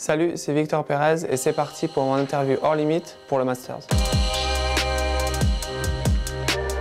Salut, c'est Victor Pérez et c'est parti pour mon interview hors limite pour le Masters.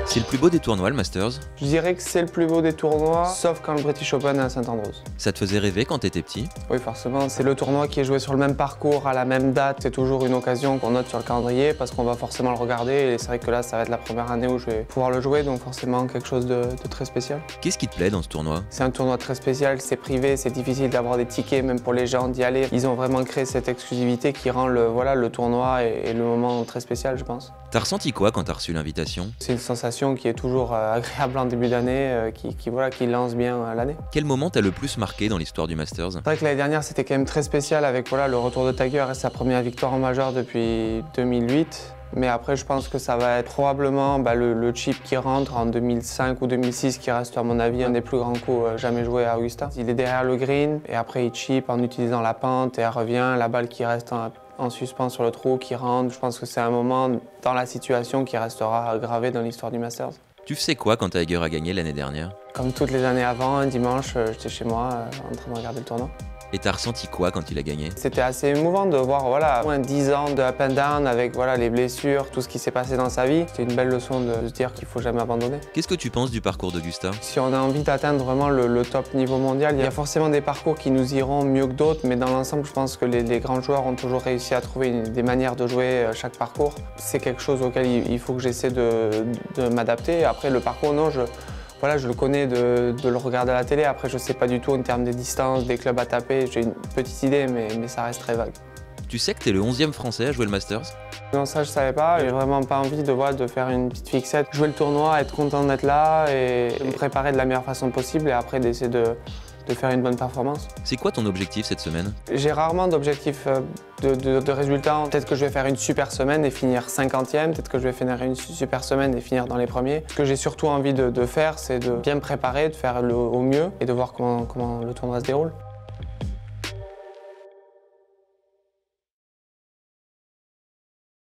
C'est le plus beau des tournois, le Masters? Je dirais que c'est le plus beau des tournois, sauf quand le British Open est à Saint-Andrews. Ça te faisait rêver quand t'étais petit? Oui, forcément. C'est le tournoi qui est joué sur le même parcours, à la même date. C'est toujours une occasion qu'on note sur le calendrier parce qu'on va forcément le regarder. Et c'est vrai que là, ça va être la première année où je vais pouvoir le jouer, donc forcément quelque chose de très spécial. Qu'est-ce qui te plaît dans ce tournoi? C'est un tournoi très spécial, c'est privé, c'est difficile d'avoir des tickets, même pour les gens d'y aller. Ils ont vraiment créé cette exclusivité qui rend le tournoi et le moment très spécial, je pense. T'as ressenti quoi quand t'as reçu l'invitation? C'est une sensation qui est toujours agréable en début d'année, qui lance bien l'année. Quel moment t'a le plus marqué dans l'histoire du Masters? C'est vrai que l'année dernière, c'était quand même très spécial avec le retour de Tiger et sa première victoire en majeur depuis 2008. Mais après, je pense que ça va être probablement le chip qui rentre en 2005 ou 2006 qui reste, à mon avis, un des plus grands coups jamais joués à Augusta. Il est derrière le green et après, il chip en utilisant la pente et elle revient. La balle qui reste en suspens sur le trou, qui rentre. Je pense que c'est un moment dans la situation qui restera gravé dans l'histoire du Masters. Tu faisais quoi quand Tiger a gagné l'année dernière? Comme toutes les années avant, un dimanche, j'étais chez moi en train de regarder le tournoi. Et t'as ressenti quoi quand il a gagné? C'était assez émouvant de voir moins 10 ans de up and down avec les blessures, tout ce qui s'est passé dans sa vie. C'est une belle leçon de se dire qu'il ne faut jamais abandonner. Qu'est-ce que tu penses du parcours d'Augusta? Si on a envie d'atteindre vraiment le top niveau mondial, il y a forcément des parcours qui nous iront mieux que d'autres, mais dans l'ensemble, je pense que les grands joueurs ont toujours réussi à trouver des manières de jouer chaque parcours. C'est quelque chose auquel il faut que j'essaie de m'adapter. Après, le parcours, non, je le connais de le regarder à la télé. Après, je ne sais pas du tout en termes des distances, des clubs à taper. J'ai une petite idée, mais ça reste très vague. Tu sais que t'es le 11e Français à jouer le Masters? Non, ça je savais pas. J'ai vraiment pas envie de faire une petite fixette. Jouer le tournoi, être content d'être là et me préparer de la meilleure façon possible et après d'essayer de faire une bonne performance. C'est quoi ton objectif cette semaine? J'ai rarement d'objectifs de résultats. Peut-être que je vais faire une super semaine et finir 50e, peut-être que je vais finir une super semaine et finir dans les premiers. Ce que j'ai surtout envie de faire, c'est de bien me préparer, de faire au mieux et de voir comment le tournoi se déroule.